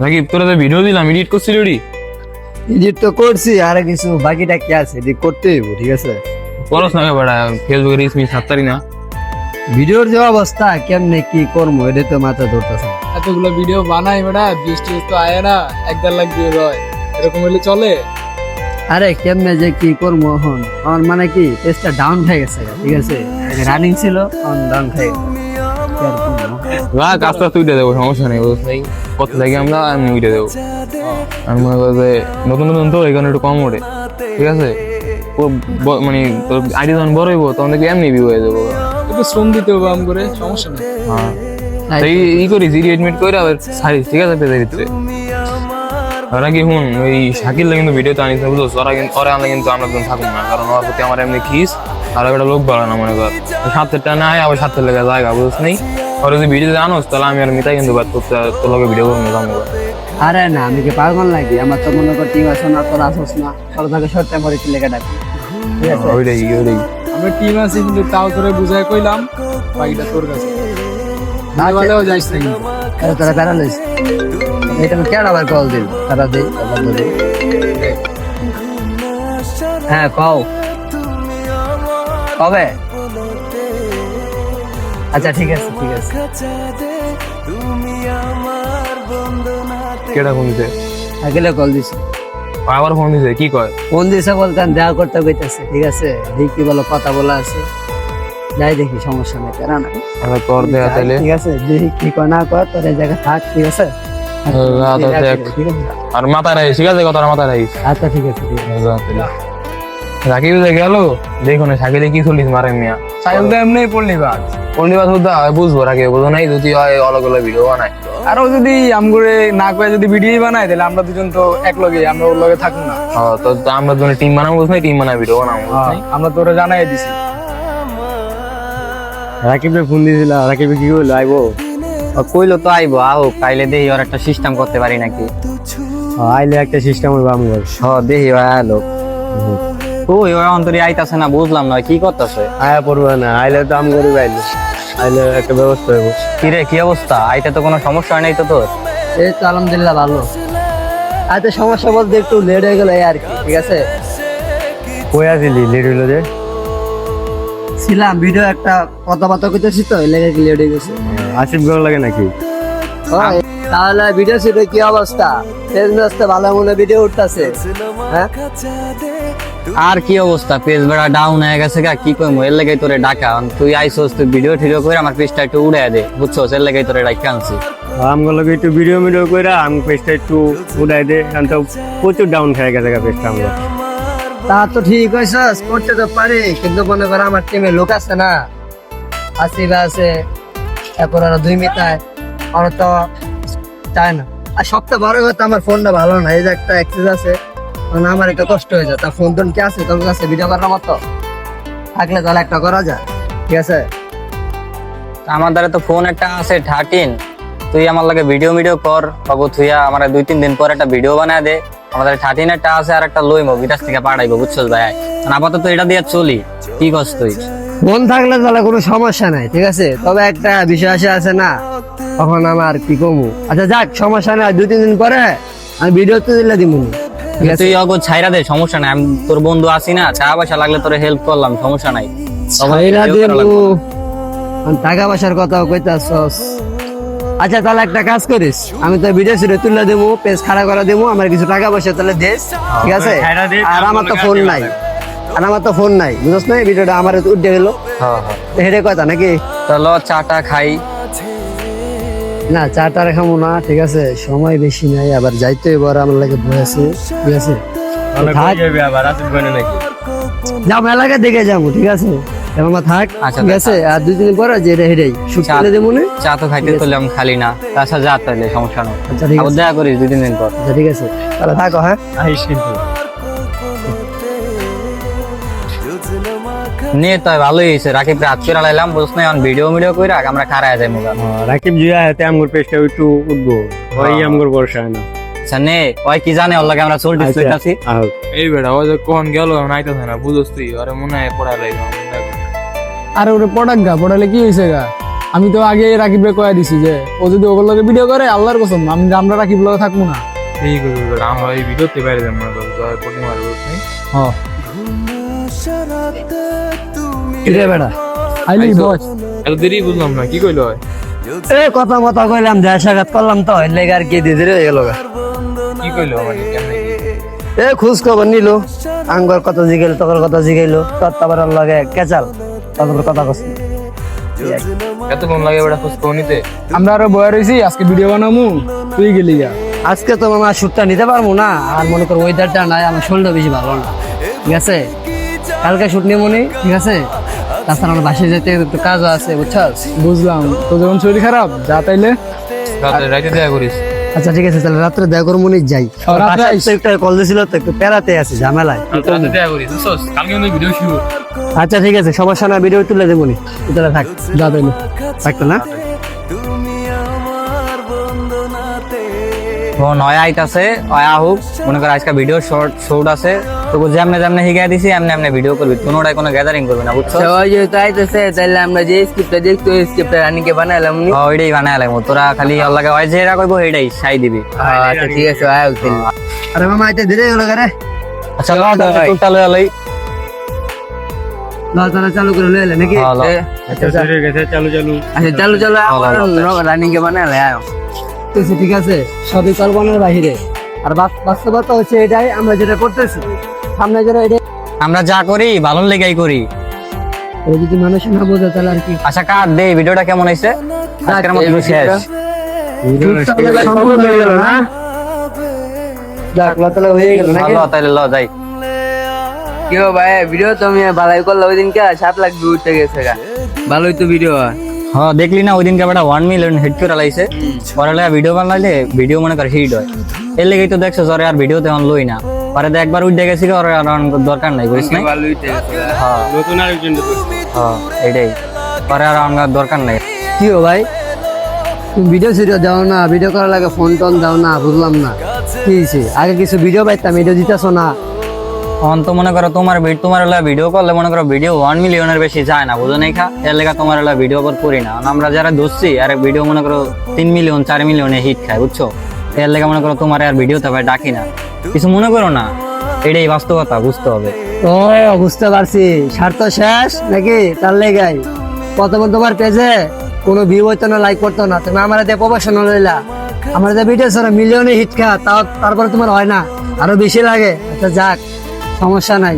নাকি তোরা তো ভিডিও দিলাম এডিট করছিলি ওডি এডিট তো করছি, আর কিছু বাকিটা কি আছে এডিট করতে হইব, ঠিক আছে? করস না বেটা, ফেসবুকে রিলস মিস ছাড়তারি না। ভিডিওর যে অবস্থা কেমনে কি করবো এটা তো মাথা ধরতেছে না। এতগুলো ভিডিও বানাই বেটা, ভিউজ টিউজ তো আয় না, 1-1.5 লাখ ভিউজ হয়, এরকম হলে চলে? আরে কেমনে যে কি করবো এখন, আমার মানে কি পেজটা ডাউন হয়ে গেছে, ঠিক আছে? রানিং ছিল, এখন ডাউন হয়ে গেছে। কি আর করবো? কাজটা তুই দেবো, সমস্যা নেই, বুঝছ নাই? কত থেকে আমরা আমি উঠে দেবো। আমি মনে করি যে নতুন নতুন তো এখানে একটু কম ওঠে, ঠিক আছে? মানে তোর আইডি যখন বড় হইব তখন দেখবি এমনি ভিউ হয়ে যাবো। একটু শ্রম দিতে হবে আম করে, সমস্যা নেই। হ্যাঁ, তাই ই করিস এডিট করে আবার সারিস, ঠিক আছে? পেজে দিতে ওরা কি হুন ওই শাকিল কিন্তু ভিডিওতে আনিস না, বুঝছো? ওরা কিন্তু ওরা আনলে কিন্তু আমরা কিন্তু থাকুন না, কারণ ওর প্রতি আমার এমনি খিস। আর একটা লোক বলে না, মনে কর সাতেরটা না আবার সাতের লেগে জায়গা, বুঝছ নেই? ওরা যদি ভিডিওতে আনোস তাহলে আমি আর মিতাই কিন্তু বাদ করতে তোর লোকে ভিডিও করবো জানবো। আরে না, আমি কি পাগল নাকি? আমার তো মনে কর টিম আছে না, তোর আসস না, সব থেকে শর্ট পরে কি লেগে ডাকি, ঠিক আছে? ওইটাই আমরা টিম আছি কিন্তু তাও তোরে বুঝাই কইলাম, বাকিটা তোর কাছে। না বলেও যাইস না কিন্তু। আরে তোরা প্যারালাইজ এটা আমি কেন আবার কল দিল, তারা দেই আবার দেই। হ্যাঁ কও কবে? আচ্ছা ঠিক আছে ঠিক আছে। কেটা ফোন দিছে? আগেলে কল দিছি। আবার ফোন দিছে, কি কয়? ফোন দিছে বলতে আমি দেখা করতে কইতাছে, ঠিক আছে? দেখি বলো কথা বলা আছে, যাই দেখি, সমস্যা নেই, কেন না? আচ্ছা তোর দেয়া তাইলে ঠিক আছে, দেখি কি কয় না কয়, তোর এই জায়গা থাক, ঠিক আছে? ঠিক আছে আর মাথায় রাখিস, ঠিক আছে? কথা মাথায় রাখিস। আচ্ছা ঠিক আছে ঠিক আছে। রাকিব গেল দেখো না, সাকিলে কি চলিস মারে মিয়া। সাইকেল তো এমনি পড়লি বাদ। পূর্ণিমা সুদ্ধা বুঝবো রাকিব, বুঝো নাই? যদি হয় অলগ অলগ ভিডিও বানায়। আরো যদি আমগুরে না করে যদি ভিডিও বানাই তাহলে আমরা দুজন তো এক লগে, আমরা ওর লগে থাকুন না। তো আমরা দুজনে টিম বানাবো, বুঝ নাই? টিম বানায় ভিডিও বানাবো, বুঝ নাই? আমরা তোরে জানাই দিছি। রাকিবে ফোন দিয়েছিল, রাকিবে কি কইলো আইবো? কইলো তো আইবো, আও কাইলে দেহি ওর একটা সিস্টেম করতে পারি নাকি। আইলে একটা সিস্টেম হইব আমি বল। দেহি আলো তো ওই অন্তরে আইতাছে না, বুঝলাম না কি করতেছে। আয়া পড়বে না, আইলে তো আম করি আইলে, আইলে একটা ব্যবস্থা হইব। কি রে, কি অবস্থা? আইতে তো কোনো সমস্যা হয় নাই তো তোর? এই তো আলহামদুলিল্লাহ ভালো। আচ্ছা সমস্যা বলতে একটু লেট হয়ে গেল এই আর কি, ঠিক আছে? কই আসিলি লেট হইলো যে? ছিলাম ভিডিও একটা কথাবার্তা কইতেছি তো, এই লেগে কি লেট হয়ে গেছে। আসিফ গর লাগে নাকি? তাহলে ভিডিও শুটে কি অবস্থা? ফেসবুক ভালো মনে ভিডিও উঠতেছে, হ্যাঁ? আর কি অবস্থা, পেজ বেড়া ডাউন হয়ে গেছে গা, কি কইমু? এর লাগেই তোরে ডাকা। তুই আইছস, তুই ভিডিও টিডিও করে আমার পেজটা একটু উড়াই দে, বুঝছস? এর লাগেই তোরে ডাকা আনছি। আমগুলো একটু ভিডিও করে আমি পেজটা একটু উড়াই দে, কারণ তো প্রচুর ডাউন হয়ে গেছে পেজটা আমরা। তা তো ঠিক হয়েছে, করতে তো পারি, কিন্তু মনে করো আমার টিমে লোক আছে না, আসিফ আছে, এরপর আরো 2 মিটায়, আর তো চায় না। আর সবচেয়ে বড় কথা আমার ফোনটা ভালো না, এই যে একটা অ্যাক্সেস আছে, মানে আমার একটা কষ্ট হয়ে যায়। তা ফোন টোন কি আছে তোর কাছে ভিডিও করার মতো? থাকলে তাহলে একটা করা যায়, ঠিক আছে? আমার দ্বারা তো ফোন একটা আছে 13, তুই আমার লাগে ভিডিও কর বাবু। তুই আমার 2-3 দিন পর একটা ভিডিও বানায় দে। আমাদের 13 একটা আছে, আর একটা লইমো বিদেশ থেকে পাঠাইবো, বুঝছস ভাই? আপাতত এটা দিয়ে চলি, কি কস তুই? ফোন থাকলে তাহলে কোনো সমস্যা নাই, ঠিক আছে? তবে একটা বিষয় আছে না, তখন আমার কি কমু। আচ্ছা যাক, সমস্যা নাই, 2-3 দিন পরে আমি ভিডিও তো দিলে দিব। তুই অগো ছাইরা দে, সমস্যা নাই। আমি তোর বন্ধু আছি না, টাকা পয়সা লাগলে তোরে হেল্প করলাম, সমস্যা নাই। টাকা পয়সার কথাও কইতাছস। আচ্ছা তাহলে একটা কাজ করিস, আমি তো ভিডিও শুটে তুলে দেবো, পেজ খাড়া করে দেবো, আমার কিছু টাকা পয়সা তাহলে দেস, ঠিক আছে? আর আমার তো ফোন নাই, বুঝছ না? ভিডিওটা আমার উঠে গেল, হেডে কথা নাকি? চলো চাটা খাই। না চাটা খামো না, ঠিক আছে? সময় বেশি নাই, আবার যাইতে এবার আমার লাগে ভয় আছে, ঠিক আছে? যাও মেলাকে দেখে যাবো, ঠিক আছে? এখন থাক, ঠিক আছে? আর 2 দিন পরে যে হেডেই শুট করে দেবো না। চা তো খাইতে তোলাম খালি না, তাছাড়া যা তাহলে সমস্যা নেই। আচ্ছা ঠিক আছে, দেখা করিস 2-3 দিন পর। আচ্ছা ঠিক আছে, তাহলে থাকো, হ্যাঁ? আইস কিন্তু নিয়ে তো ভালোই হয়েছে, রাকিব রাত করে লাইলাম, বুঝছ না? এখন ভিডিও করে আমরা খারায় যাই মুগা। রাকিব জিয়া হাতে আমগুর পেজটা একটু উঠবো, ওই আমগুর বর্ষা হয় না। আচ্ছা নে, ওই কি জানে ওর লাগে আমরা চলতেছি। এই বেটা ও যে কখন গেল আইতাছে না, বুঝছ তুই? আরে মনে হয় পড়া লাগবে। আর ওরে পড়াক গা, পড়ালে কি হয়েছে গা? আমি তো আগে রাকিব রে কয়ে দিছি যে ও যদি ওগুলো লগে ভিডিও করে আল্লাহর কসম আমরা রাকিব লগে থাকবো না। ঠিক আছে বেটা, আমরা এই ভিডিওতে বাইরে যাবো না, তো আর কোটি মারবো নাই। হ্যাঁ কিরে বেড়া আইলি আইসো? বস। এত দেরি বুঝলাম না, কি কইলো হয়? এ কথা মতো কইলাম, দেয়া সাক্ষাৎ করলাম তো এর লেগে আর কি দিদি হয়ে গেল গা। কি কইলো মানে কেমনে কি? এ খোঁজ খবর নিল, আঙ্গর কথা জিগাইল, তকর কথা জিগাইলো, তোর তারপর লগে কেচাল, তারপর কথা কস। এতক্ষণ লাগে বেটা খোঁজ খবর নিতে? আমরা আরো বয়া রয়েছি, আজকে ভিডিও বানামু, তুই গেলি গা। আজকে তো মামা শুটটা নিতে পারবো না, আর মনে কর ওয়েদারটা নাই, আমার শরীরটা বেশি ভালো না, ঠিক আছে? কালকে শুট নিয়ে মনে, ঠিক আছে? তাছাড়া আমার বাসায় যেতে একটু কাজও আছে, বুঝছস? বুঝলাম, তো যখন শরীর খারাপ যা তাইলে। রাতে দেখা করিস। আচ্ছা ঠিক আছে, তাহলে রাত্রে দেখা করবো মনে যাই। রাত্রে বাসায় আইস। তো একটা কল দিছিল তো, একটু পেরাতে আছে ঝামেলায়। রাতে দেখা করিস, বুঝছস? কালকে কিন্তু ভিডিও শুরু। আচ্ছা ঠিক আছে, সমস্যা না, ভিডিও তুলে দেবো নি, তাহলে থাক, যা তাইলে। থাকতো না? ও নয়া আইতাছে, অয়া হোক, মনে কর আজকে ভিডিও শর্ট আছে, তোকে যেমনে যেমনে শিখাই দিছি এমনি এমনি ভিডিও করবি, কোনোটাই কোনো গ্যাদারিং করবি না, বুঝছো? সবাই যেহেতু আইতেছে তাহলে আমরা যে স্ক্রিপ্টটা দেখতো ওই স্ক্রিপ্টটা রানীকে বানাইলাম নি। ওইটাই বানায় লাগবো, তোরা খালি ওর লাগে ওই যেটা কইবো এইটাই সাই দিবি। আচ্ছা ঠিক আছে আয় আরে মামা এটা ধীরে গেল রে, আচ্ছা ল টুকটা লই লই। তাহলে চালু করে লইলে নাকি? হ্যাঁ, ল। আচ্ছা শুরু হয়ে গেছে, চালু চালু। আচ্ছা চলো চলো রানীকে বানাইলে আয়। ঠিক আছে, সবই কল্পনার বাহিরে, আর বাস্তবতা হচ্ছে এটাই, আমরা যেটা করতেছি সামনে যেটা, এটা আমরা যা করি ভালো লেগেই করি। যদি মানুষ না বোঝে তাহলে আর কি। আচ্ছা কাট দে, ভিডিওটা কেমন হইছে? আজকের মতো শেষ। সম্পূর্ণ হয়ে গেল না? যাক, তাহলে হয়ে গেল নাকি? ভালো তাইলে ল যাই। কি গো ভাই ভিডিও তো আমি ভালোই করলাম ওই দিনকে 7 লাখ ভিউ উঠে গেছে গা, ভালোই তো ভিডিও। হ্যাঁ দেখলি না ওই দিনকে বেটা 1 মিলিয়ন হিট করে লাইছে। পরে লাগা ভিডিও বানাইলে ভিডিও মনে কর হিট হয়, এর লেগেই তো দেখছো জরে আর ভিডিও তেমন লই না। পরে তো একবার উঠে গেছি, ওর আর দরকার নাই, বুঝিস না? ভালোই উঠে গেছে। হ্যাঁ নতুন আরেকজন ঢুকছে। হ্যাঁ এটাই, পরে আর আমার দরকার নাই। কি হো ভাই, তুমি ভিডিও সিডিও দাও না, ভিডিও করার লাগে ফোন টোন দাও না, বুঝলাম না কি হয়েছে? আগে কিছু ভিডিও পাইতাম, ভিডিও দিতেছো না। এখন তো মনে করো তোমার ভিডিও করলে মনে করো ভিডিও 1 মিলিয়নের বেশি যায় না, বুঝো নাই খা, এর লেগে তোমার ভিডিও করি না। আর আমরা যারা ধরছি আর ভিডিও মনে করো 3 মিলিয়ন 4 মিলিয়নে হিট খায়, বুঝছো? এর লেগে মনে করো তোমার আর ভিডিও তবে ডাকি না, কিছু মনে করো না, এটাই বাস্তবতা, বুঝতে হবে। ও বুঝতে পারছি, স্বার্থ শেষ নাকি? তার লেগাই প্রথমে তোমার পেজে কোনো ভিউ হইতো না, লাইক করতো না, তুমি আমার দিয়ে প্রফেশনাল হইলা, আমার যে ভিডিও ছাড়া মিলিয়নে হিট খা, তারপরে তোমার হয় না, আরো বেশি লাগে। আচ্ছা যাক, সমস্যা নাই,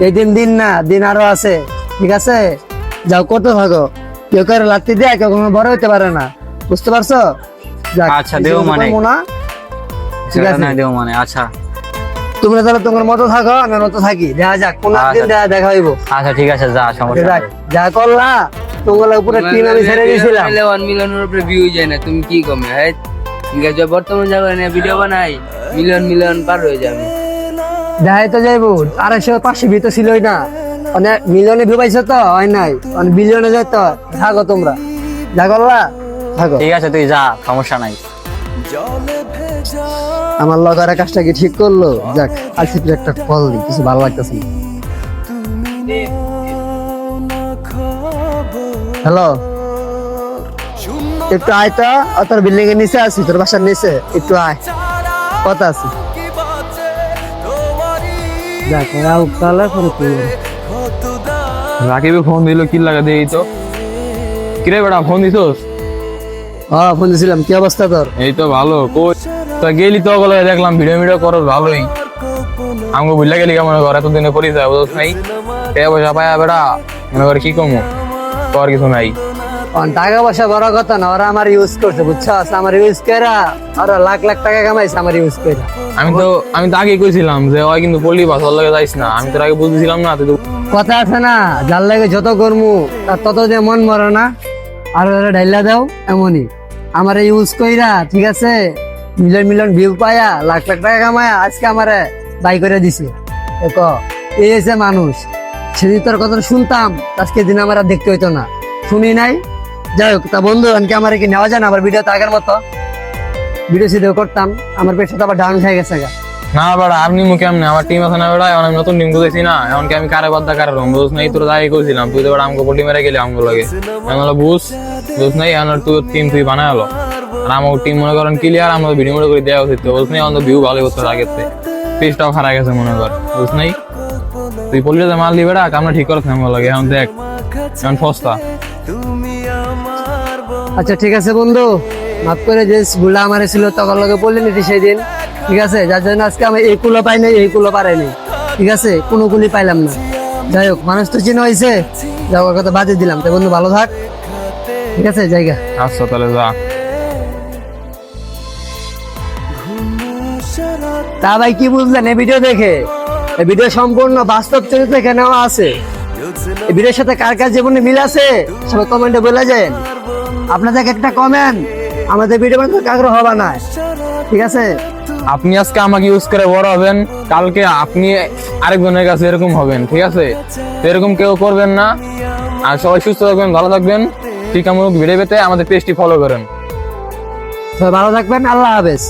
এই দিন না, দিন আরো আছে, ঠিক আছে? যাও করতে থাকো, কেউ কেউ লাত্তি দেয়, কেউ কখনো বড় হইতে পারে না, বুঝতে পারছো? যাক, আচ্ছা, দেও মানে। করবো না, ঠিক আছে? না দেও মানে, আচ্ছা তোমরা তাহলে তোমার মতো থাকো, আমি মতো থাকি, দেখা যাক কোন একদিন দেখা হইব। আচ্ছা ঠিক আছে, যা সমস্যা যাক, নেই। যা করলা তোমার পুরো টিম আমি ছেড়ে দিয়েছিলাম। 1 মিলিয়নের উপরে ভিউ যায় না, তুমি কি কমে? হ্যাঁ ঠিক আছে, বর্তমান জায়গায় নিয়ে ভিডিও বানাই মিলিয়ন পার হয়ে যাবে। যাই তো যাইবো, 200-500 ভিতর ছিলই না, মানে মিলিয়নে ভিউ পাইছো তো হয় নাই, মানে বিলিয়নে যাই তো। থাকো তোমরা, যা করলা থাকো। ঠিক আছে তুই যা, সমস্যা নাই। আমার লগার কাজটা কি ঠিক করলো? যাক, আলসিপির একটা কল দিই, কিছু ভালো লাগতেছে না। হ্যালো, একটু আয় তো, তোর বিল্ডিং এর নিচে আছি, তোর বাসার নিচে, একটু আয়, কথা আছে। যাক, রাও তাহলে করে তুই। রাকিবে ফোন দিল, কি লাগা দেই তো। কিরে বেটা ফোন দিছস? হ্যাঁ ফোন দিয়েছিলাম, কি অবস্থা তোর? এই তো ভালো। কই তো গেলি তো বলে দেখলাম ভিডিও করো ভালোই। আমাকে বুঝলা গেলি কেমন ঘর এতদিনে পরিচয় বুঝছ নাই, পয়সা পায়া বেটা মনে করে কি কমো, তোর কিছু নাই। টাকা পয়সা বড় কথা না, ওরা আমার ইউজ করছে, বুঝছস? আমার ইউজ করা, ওরা লাখ লাখ টাকা কামাইছে আমার ইউজ করে। আমি তো আগেই কইছিলাম যে ওই কিন্তু পল্লী বাসর লাগে যাইস না, আমি তোর আগে বুঝতেছিলাম না, তুই তো কথা আছে না, যার লাগে যত কর্মু তার তত যে মন মরে না, আর ওরা ঢাইলা দাও এমনই। আমার ইউজ কইরা, ঠিক আছে, মিলিয়ন ভিউ পায়া, লাখ লাখ টাকা কামায়া আজকে আমারে বাই করে দিছে। এই হচ্ছে মানুষ। সেদিন তোর কথা শুনতাম, আজকে দিন আমার আর দেখতে হইতো না, শুনি নাই। যাই হোক, তা বন্ধু আনকি আমার কি নেওয়া যায় না? আবার ভিডিও তো আগের মতো ভিডিও সিডিও করতাম, আমার পেটটা তো আবার ডাউন হয়ে গেছে গা। না বেড়া আপনি মুখে এমনি আমার টিম আছে না বেড়া এখন আমি নতুন টিম খুঁজেছি না এমনকি আমি কারে বাদ্দা কারে রং বুঝ নাই তোর দায়ী করছিলাম তুই তো বেড়া আমাকে পল্টি মেরে গেলি আমগুলো লাগে এখন হলো বুঝ নাই এখন তুই টিম তুই বানায় হলো আর আমার টিম মনে করেন ক্লিয়ার আমরা ভিডিও মনে করে দেওয়া উচিত বুঝ নাই আমাদের ভিউ ভালো করতে আগে পেজটাও খারাপ গেছে মনে কর বুঝ নাই তুই পল্লিতে মারলি বেড়া কামনা ঠিক করে থামবো লাগে এখন দেখ এখন ফস্তা আচ্ছা ঠিক আছে বন্ধু, মাফ করে যে ভুলটা আমার ছিল তখন লোকে বলে নিতি সেই দিন, ঠিক আছে? যার জন্য আজকে আমি এই কুলো পাই নাই, এই কুলো পারাই নাই, ঠিক আছে? কোনো কুলি পাইলাম না। যাই হোক, মানুষ তো চিনা হয়েছে, যাওয়ার কথা বাদে দিলাম। তাই বন্ধু ভালো থাক, ঠিক আছে? জায়গা আচ্ছা তাহলে যা। তা ভাই কি বুঝলেন এই ভিডিও দেখে? এই ভিডিও সম্পূর্ণ বাস্তব চরিত্র দেখে নেওয়া আছে। এই ভিডিওর সাথে কার কার জীবনে মিল আছে সবাই কমেন্টে বলে যায়। আপনাদের একটা কমেন্ট আমাদের ভিডিও বানাতে আগ্রহ হবে না, ঠিক আছে? আপনি আজকে আমাকে ইউজ করে বড় হবেন, কালকে আপনি আরেকজনের কাছে এরকম হবেন, ঠিক আছে? তো এরকম কেউ করবেন না। আর সবাই সুস্থ থাকবেন, ভালো থাকবেন। ঠিক আমার ভিডিও পেতে আমাদের পেজটি ফলো করেন। সবাই ভালো থাকবেন, আল্লাহ হাফেজ।